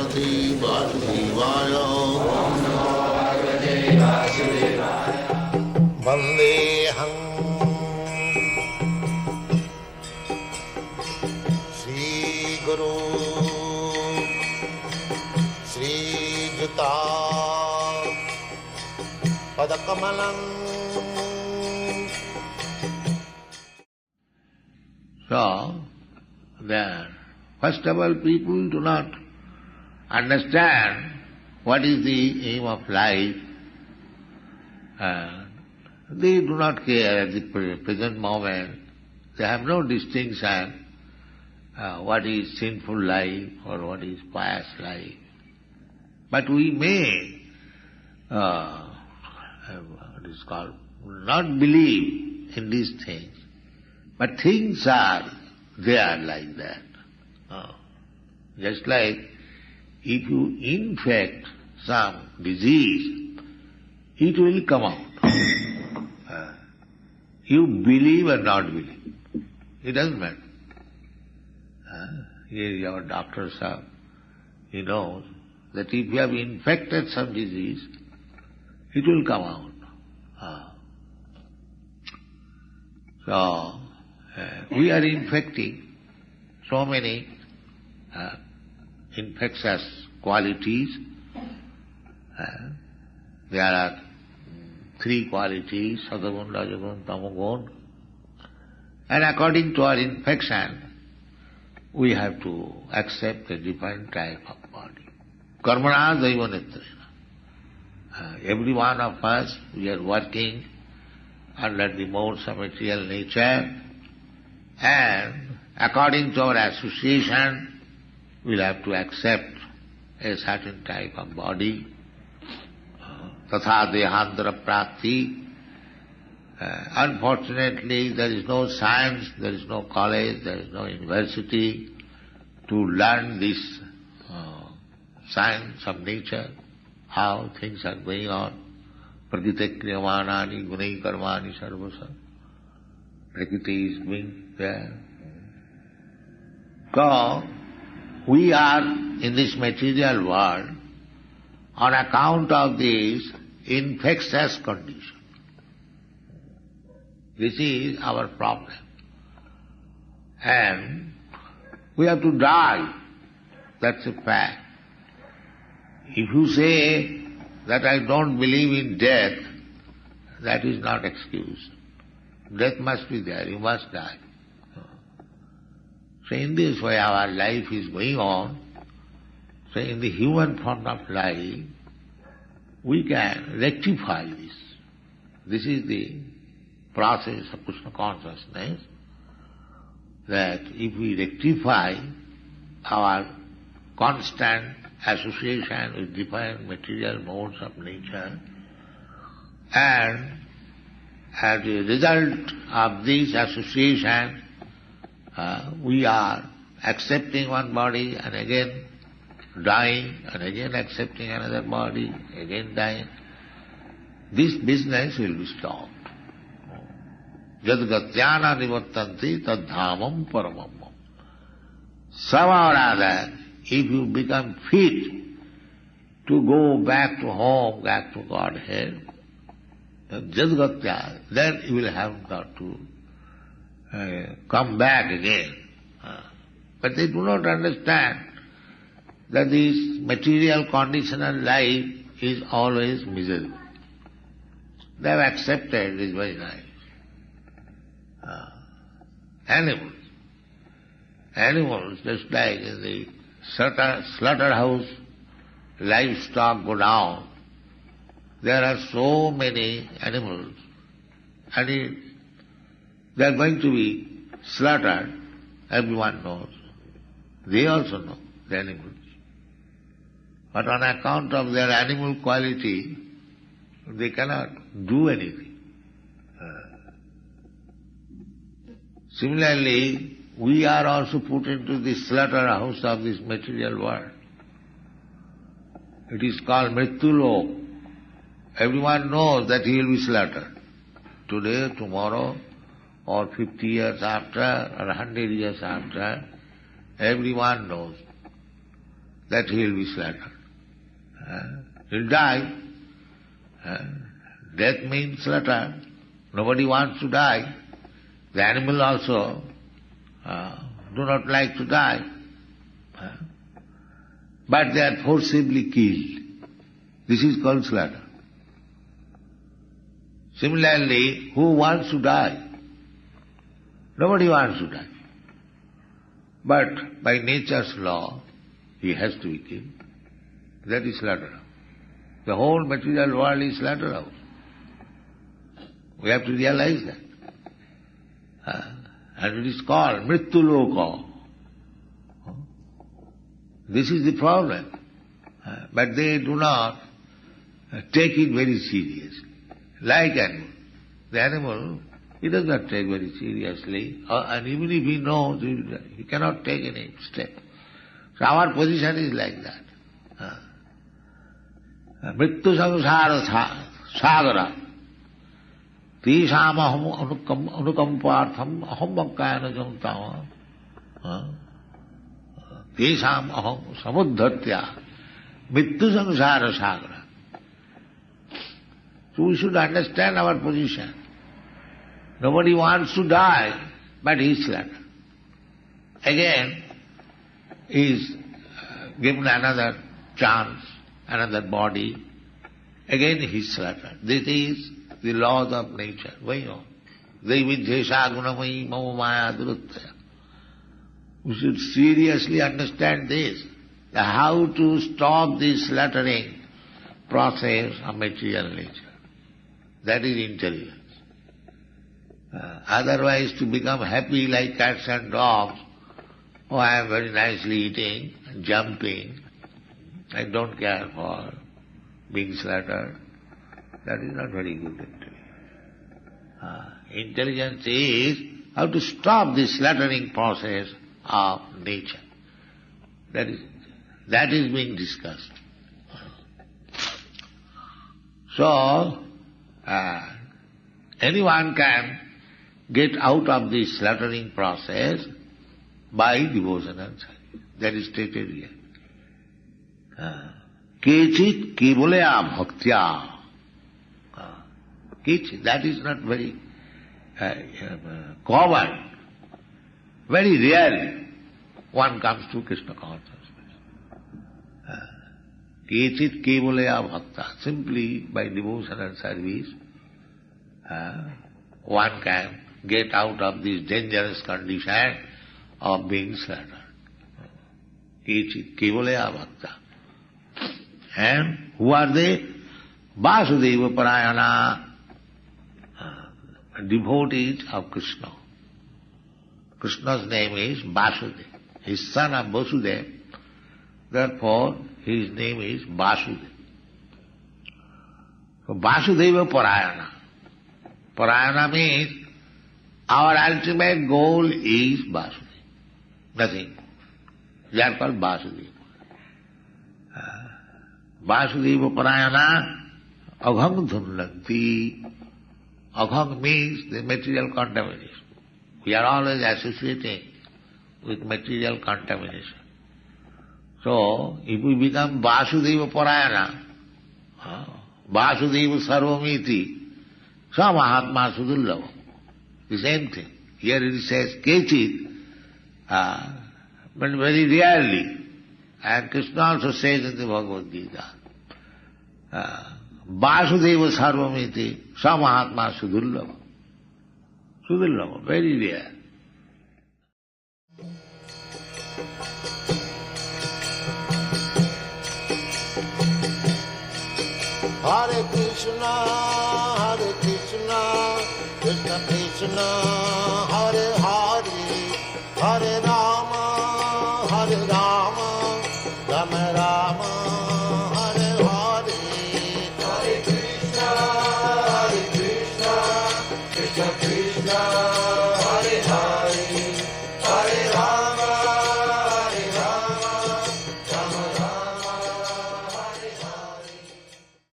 Bhagavate Vasudevaya. Vandeham Shri Guru Shri Juta Padakamalam. So, there, first of all, people do not understand what is the aim of life. They do not care at the present moment. They have no distinction what is sinful life or what is pious life. But we may, what is called, not believe in these things. But things are there like that. Just like if you infect some disease, it will come out. You believe or not believe, it doesn't matter. Here our doctors have, he knows that if you have infected some disease, it will come out. So, we are infecting so many infectious qualities. There are three qualities, Satagun, Rajagun, Tamagun. And according to our infection, we have to accept a different type of body. Karmana Daivanetrena. Every one of us, we are working under the modes of material nature, and according to our association, we'll have to accept a certain type of body. Tatha dehandara prati. Unfortunately, there is no science, there is no college, there is no university to learn this science of nature, how things are going on. Prakriti kriyamanani gunai karmani sarvasa. Prakriti is being there. So, we are in this material world on account of this infectious condition. This is our problem. And we have to die. That's a fact. If you say that I don't believe in death, that is not excuse. Death must be there, you must die. So in this way our life is going on. So in the human form of life, we can rectify this. This is the process of Krishna consciousness, that if we rectify our constant association with different material modes of nature, and as a result of this association, we are accepting one body and again dying, and again accepting another body, again dying. This business will be stopped. Jadgatyana nivattanti tadhamam paramam. Somehow or other, if you become fit to go back to home, back to Godhead, Jadgatya, then you will have got to come back again. But they do not understand that this material conditional life is always miserable. They have accepted this very nice. Animals, just like in the slaughterhouse, livestock go down. There are so many animals, and they are going to be slaughtered. Everyone knows. They also know, the animals. But on account of their animal quality, they cannot do anything. Similarly, we are also put into the slaughterhouse of this material world. It is called Mrityulok. Everyone knows that he will be slaughtered. Today, tomorrow, or 50 years after, or 100 years after, everyone knows that he will be slaughtered. He'll die. Death means slaughter. Nobody wants to die. The animal also do not like to die. But they are forcibly killed. This is called slaughter. Similarly, who wants to die? Nobody wants to die. But by nature's law, he has to be killed. That is slaughterhouse. The whole material world is slaughterhouse. We have to realize that. And it is called Mrityu Loka. This is the problem. But they do not take it very seriously. Like animal. The animal, he does not take very seriously, and even if he knows, he cannot take any step. So our position is like that. Mrityu samsara sagara tisham aham anukampartham aham vakkayana jantama tisham aham samuddhatya mrityu samsara sagara. So we should understand our position. Nobody wants to die, but he is slaughtered. Again, he is given another chance, another body. Again he is slaughtered. This is the laws of nature going on. Devidhesha gunamayi mama maya duruttaya. We should seriously understand this, how to stop this slaughtering process of material nature. That is intelligence. Otherwise to become happy like cats and dogs, oh, I am very nicely eating, jumping, I don't care for being slaughtered, that is not very good intelligence. Intelligence is how to stop this slaughtering process of nature. That is being discussed. So, anyone can get out of this slaughtering process by devotion and service. That is stated here. Kechit kevalaya bhaktya. Kechit, that is not very common. Very rarely one comes to Krishna consciousness. Kechit kevalaya bhakta. Simply by devotion and service, one can get out of this dangerous condition of being slaughtered. Kechit kevalaya bhakta. And who are they? Vasudeva Parayana, devotees of Krishna. Krishna's name is Vasudeva. His son of Vasudeva. Therefore, his name is Vasudeva. So Vasudeva Parayana. Parayana means our ultimate goal is Vasudeva. Nothing. They are called Vasudeva. Vasudeva Parayana aghang dhunlanti. Aghang means the material contamination. We are always associating with material contamination. So, if we become Vasudeva Parayana, Vasudeva Sarvamiti, Sa Mahatma Sudullava, the same thing. Here it says Kechit, but very rarely. And Krishna also says in the Bhagavad Gita, Vasudeva Sarvamiti, Sa Mahatma Sudullava. Sudullava, very rare. Hare Krishna, Krishna Krishna, Hare Hare, Hare